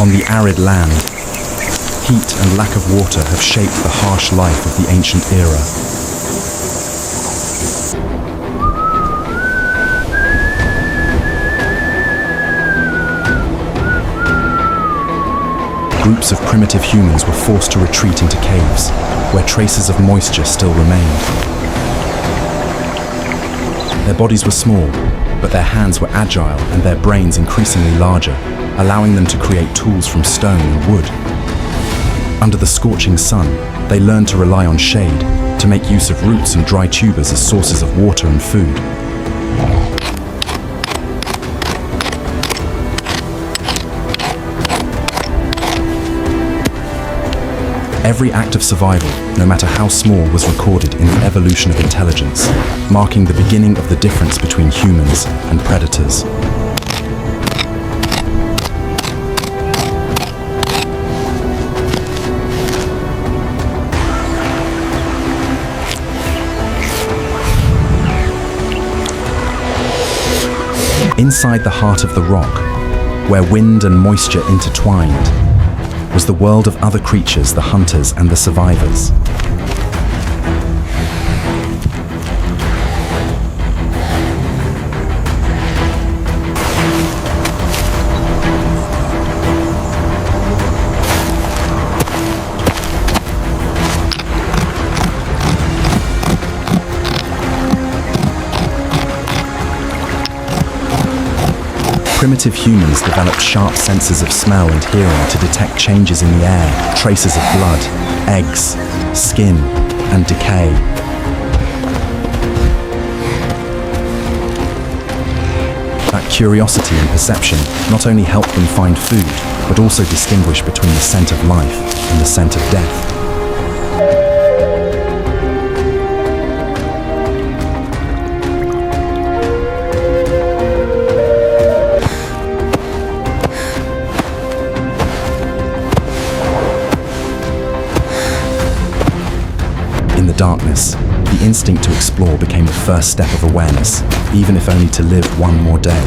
On the arid land, heat and lack of water have shaped the harsh life of the ancient era. Groups of primitive humans were forced to retreat into caves, where traces of moisture still remained. Their bodies were small, but their hands were agile and their brains increasingly larger, allowing them to create tools from stone and wood. Under the scorching sun, they learned to rely on shade, to make use of roots and dry tubers as sources of water and food. Every act of survival, no matter how small, was recorded in the evolution of intelligence, marking the beginning of the difference between humans and predators. Inside the heart of the rock, where wind and moisture intertwined, was the world of other creatures, the hunters and the survivors. Primitive humans developed sharp senses of smell and hearing to detect changes in the air, traces of blood, eggs, skin, and decay. That curiosity and perception not only helped them find food, but also distinguish between the scent of life and the scent of death. Darkness, the instinct to explore became the first step of awareness, even if only to live one more day.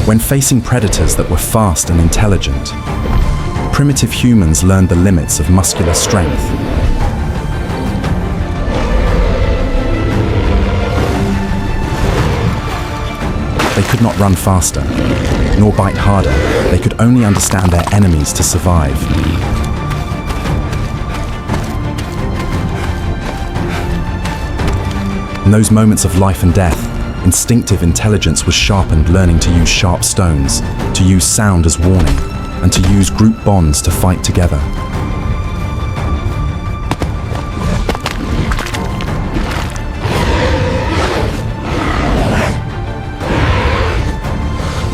When facing predators that were fast and intelligent, primitive humans learned the limits of muscular strength. They could not run faster, nor bite harder. They could only understand their enemies to survive. In those moments of life and death, instinctive intelligence was sharpened, learning to use sharp stones, to use sound as warning, and to use group bonds to fight together.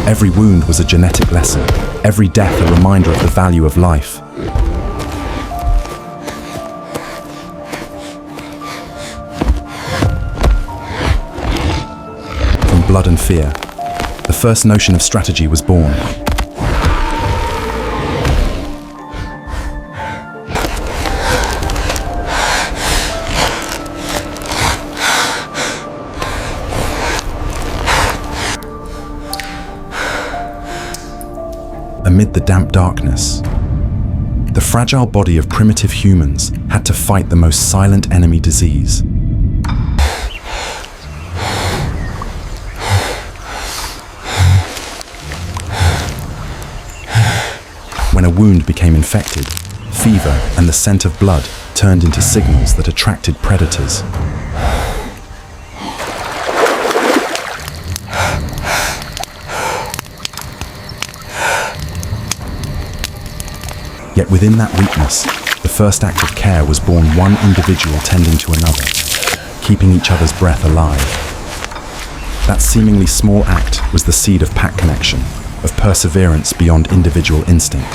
Every wound was a genetic lesson, every death a reminder of the value of life. Blood and fear, the first notion of strategy was born. Amid the damp darkness, the fragile body of primitive humans had to fight the most silent enemy disease. When a wound became infected, fever and the scent of blood turned into signals that attracted predators. Yet within that weakness, the first act of care was born, one individual tending to another, keeping each other's breath alive. That seemingly small act was the seed of pack connection, of perseverance beyond individual instinct.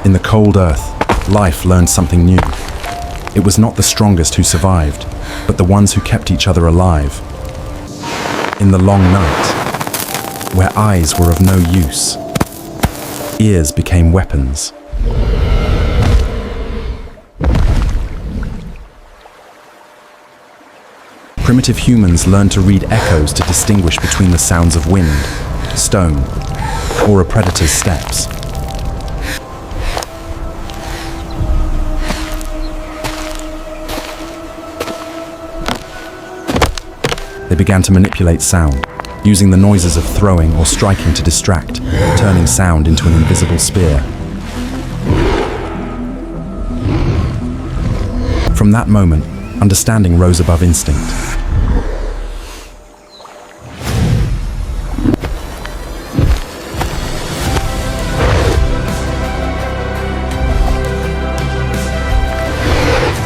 In the cold earth, life learned something new. It was not the strongest who survived, but the ones who kept each other alive. In the long night, where eyes were of no use, ears became weapons. Primitive humans learned to read echoes to distinguish between the sounds of wind, stone, or a predator's steps. They began to manipulate sound, using the noises of throwing or striking to distract, turning sound into an invisible spear. From that moment, understanding rose above instinct.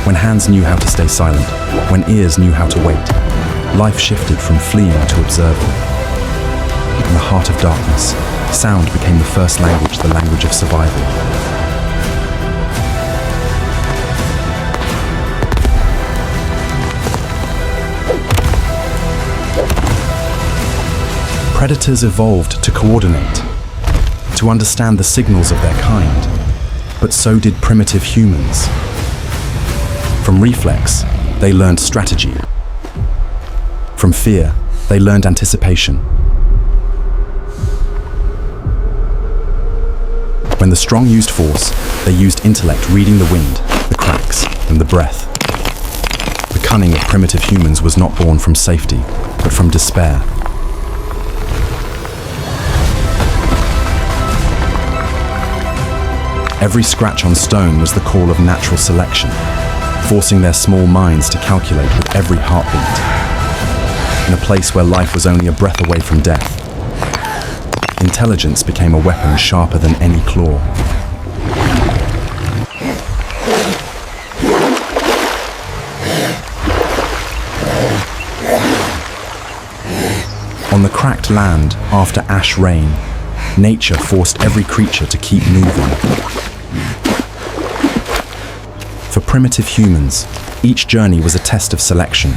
When hands knew how to stay silent, when ears knew how to wait, life shifted from fleeing to observing. In the heart of darkness, sound became the first language, the language of survival. Predators evolved to coordinate, to understand the signals of their kind, but so did primitive humans. From reflex, they learned strategy. From fear, they learned anticipation. When the strong used force, they used intellect, reading the wind, the cracks, and the breath. The cunning of primitive humans was not born from safety, but from despair. Every scratch on stone was the call of natural selection, forcing their small minds to calculate with every heartbeat. In a place where life was only a breath away from death, intelligence became a weapon sharper than any claw. On the cracked land after ash rain, nature forced every creature to keep moving. For primitive humans, each journey was a test of selection.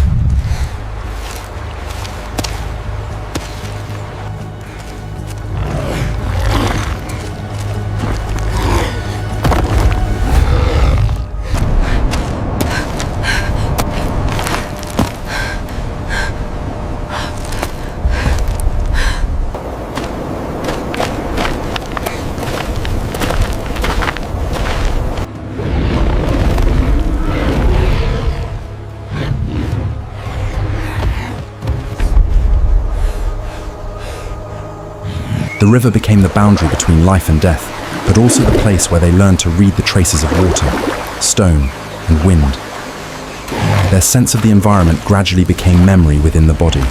The river became the boundary between life and death, but also the place where they learned to read the traces of water, stone, and wind. Their sense of the environment gradually became memory within the body.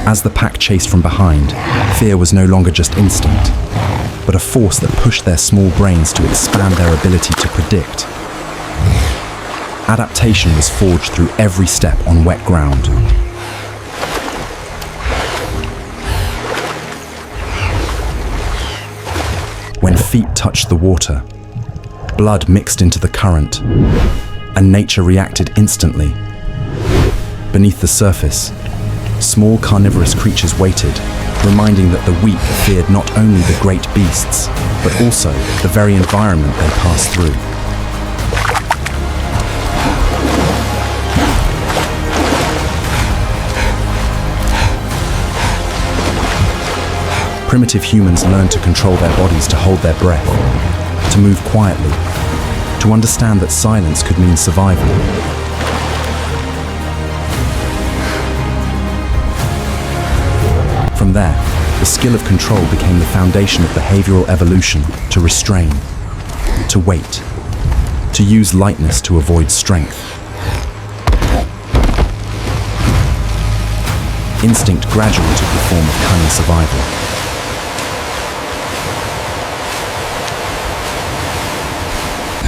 As the pack chased from behind, fear was no longer just instinct, but a force that pushed their small brains to expand their ability to predict. Adaptation was forged through every step on wet ground. When feet touched the water, blood mixed into the current, and nature reacted instantly. Beneath the surface, small carnivorous creatures waited, reminding that the weak feared not only the great beasts, but also the very environment they passed through. Primitive humans learned to control their bodies, to hold their breath, to move quietly, to understand that silence could mean survival. From there, the skill of control became the foundation of behavioral evolution, to restrain, to wait, to use lightness to avoid strength. instinct gradually took the form of cunning survival.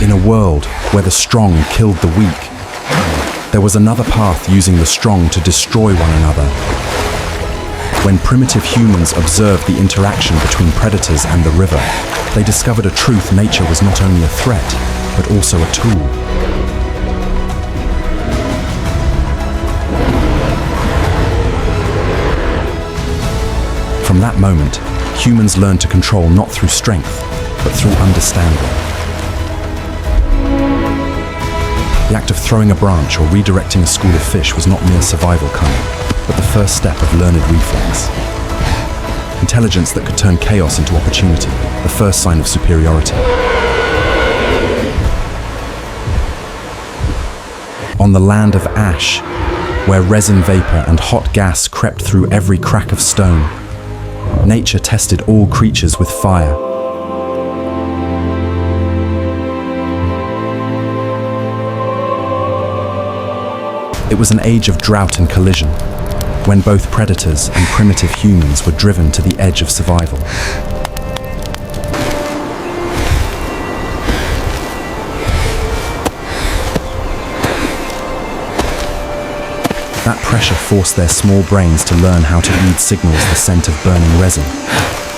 In a world where the strong killed the weak, there was another path using the strong to destroy one another. When primitive humans observed the interaction between predators and the river, they discovered a truth: nature was not only a threat, but also a tool. From that moment, humans learned to control not through strength, but through understanding. The act of throwing a branch or redirecting a school of fish was not mere survival cunning, but the first step of learned reflex. Intelligence that could turn chaos into opportunity, the first sign of superiority. On the land of ash, where resin vapor and hot gas crept through every crack of stone, nature tested all creatures with fire. It was an age of drought and collision, when both predators and primitive humans were driven to the edge of survival. That pressure forced their small brains to learn how to read signals: the scent of burning resin,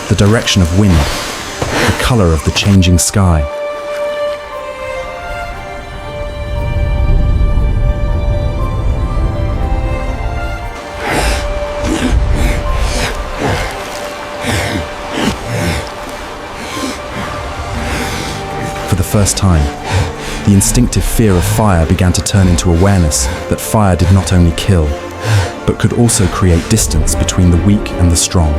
the direction of wind, the color of the changing sky. For the first time, the instinctive fear of fire began to turn into awareness that fire did not only kill, but could also create distance between the weak and the strong.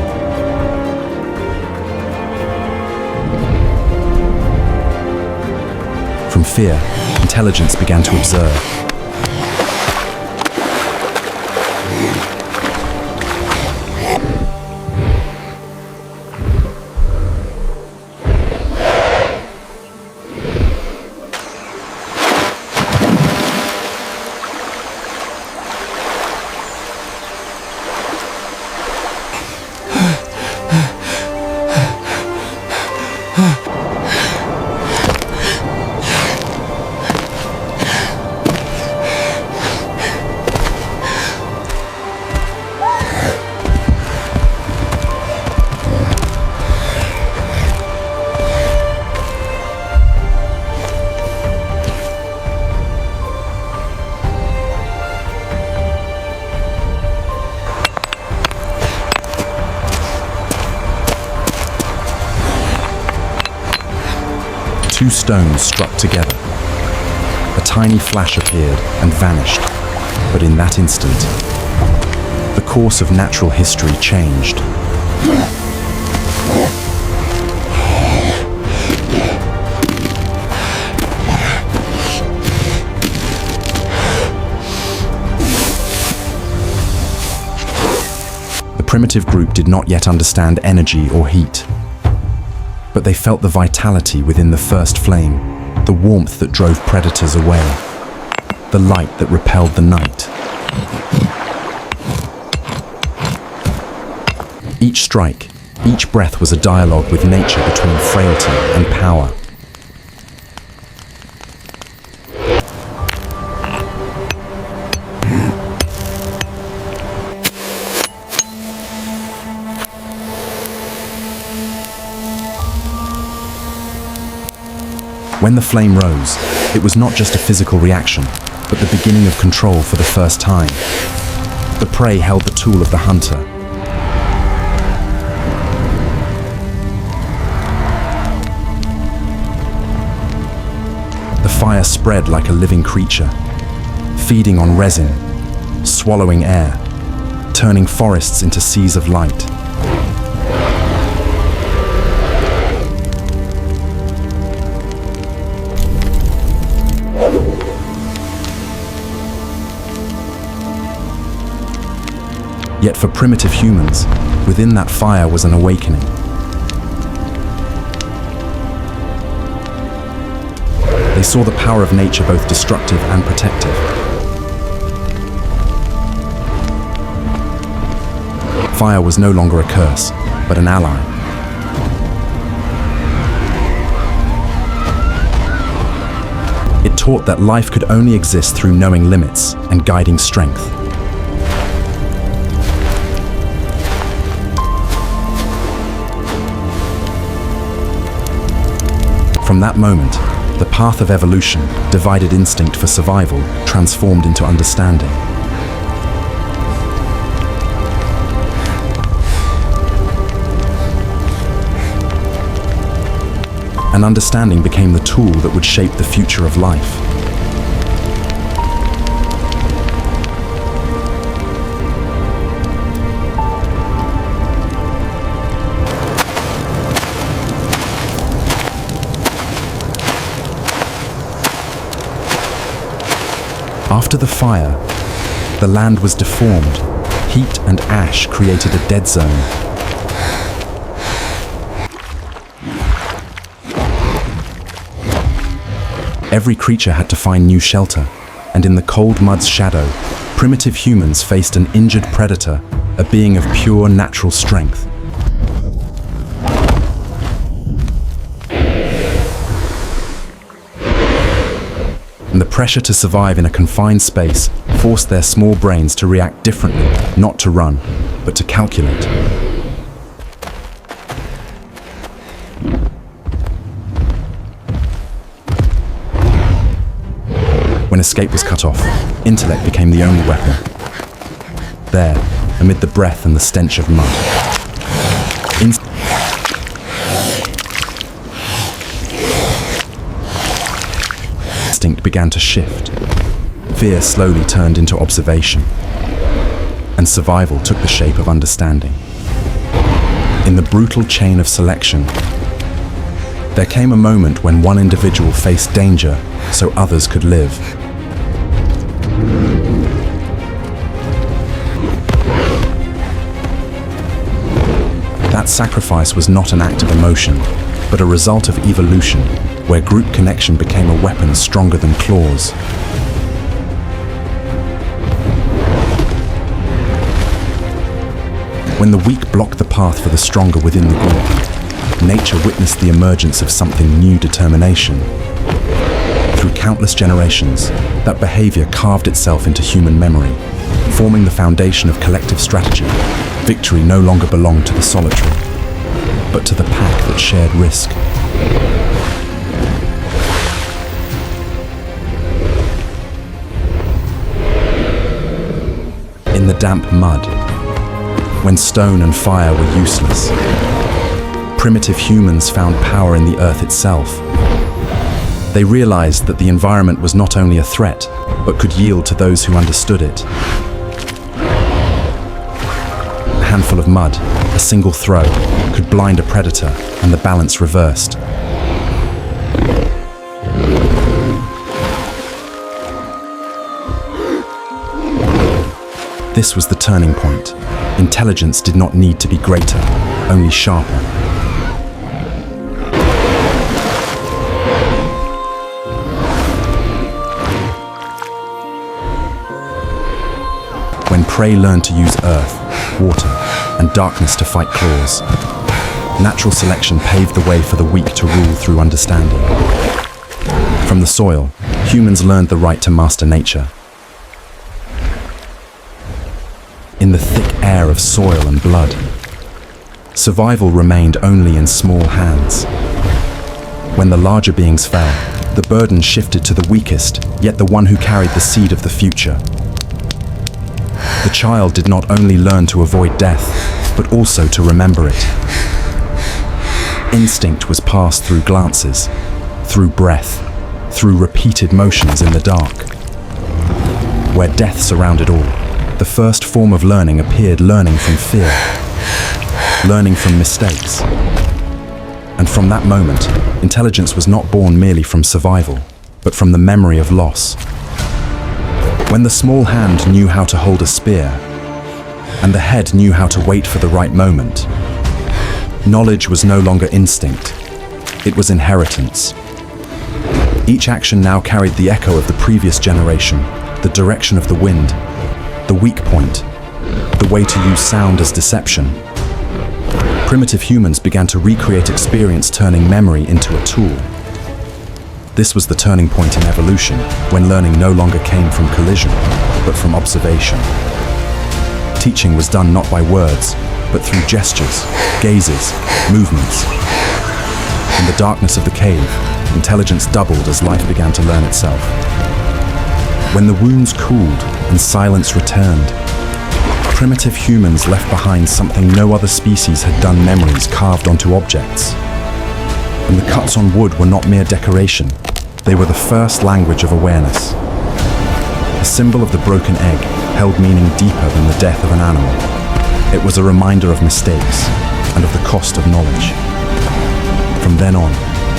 From fear, intelligence began to observe. Two stones struck together. A tiny flash appeared and vanished, but in that instant, the course of natural history changed. The primitive group did not yet understand energy or heat, but they felt the vitality within the first flame, the warmth that drove predators away, the light that repelled the night. Each strike, each breath was a dialogue with nature between frailty and power. When the flame rose, it was not just a physical reaction, but the beginning of control for the first time. The prey held the tool of the hunter. The fire spread like a living creature, feeding on resin, swallowing air, turning forests into seas of light. Yet for primitive humans, within that fire was an awakening. They saw the power of nature, both destructive and protective. Fire was no longer a curse, but an ally. It taught that life could only exist through knowing limits and guiding strength. From that moment, the path of evolution, divided instinct for survival, transformed into understanding. And understanding became the tool that would shape the future of life. After the fire, the land was deformed. Heat and ash created a dead zone. Every creature had to find new shelter, and in the cold mud's shadow, primitive humans faced an injured predator, a being of pure natural strength. And the pressure to survive in a confined space forced their small brains to react differently, not to run, but to calculate. When escape was cut off, intellect became the only weapon. There, amid the breath and the stench of mud, instinct began to shift. Fear slowly turned into observation, and survival took the shape of understanding. In the brutal chain of selection, there came a moment when one individual faced danger so others could live. That sacrifice was not an act of emotion, but a result of evolution, where group connection became a weapon stronger than claws. When the weak blocked the path for the stronger within the group, nature witnessed the emergence of something new: determination. Through countless generations, that behavior carved itself into human memory, forming the foundation of collective strategy. Victory no longer belonged to the solitary, but to the pack that shared risk. In the damp mud, when stone and fire were useless, primitive humans found power in the earth itself. They realized that the environment was not only a threat, but could yield to those who understood it. A handful of mud, a single throw, could blind a predator, and the balance reversed. This was the turning point. Intelligence did not need to be greater, only sharper. When prey learned to use earth, water, and darkness to fight claws, natural selection paved the way for the weak to rule through understanding. From the soil, humans learned the right to master nature. In the thick air of soil and blood, survival remained only in small hands. When the larger beings fell, the burden shifted to the weakest, yet the one who carried the seed of the future. The child did not only learn to avoid death, but also to remember it. Instinct was passed through glances, through breath, through repeated motions in the dark. Where death surrounded all, the first form of learning appeared: learning from fear, learning from mistakes. And from that moment, intelligence was not born merely from survival, but from the memory of loss. When the small hand knew how to hold a spear, and the head knew how to wait for the right moment, knowledge was no longer instinct, it was inheritance. Each action now carried the echo of the previous generation, the direction of the wind, the weak point, the way to use sound as deception. Primitive humans began to recreate experience, turning memory into a tool. This was the turning point in evolution, when learning no longer came from collision, but from observation. Teaching was done not by words, but through gestures, gazes, movements. In the darkness of the cave, intelligence doubled as life began to learn itself. When the wounds cooled and silence returned, primitive humans left behind something no other species had done: memories carved onto objects. And the cuts on wood were not mere decoration, they were the first language of awareness. The symbol of the broken egg held meaning deeper than the death of an animal. It was a reminder of mistakes and of the cost of knowledge. From then on,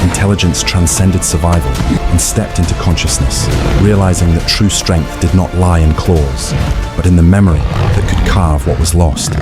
intelligence transcended survival and stepped into consciousness, realizing that true strength did not lie in claws, but in the memory that could carve what was lost.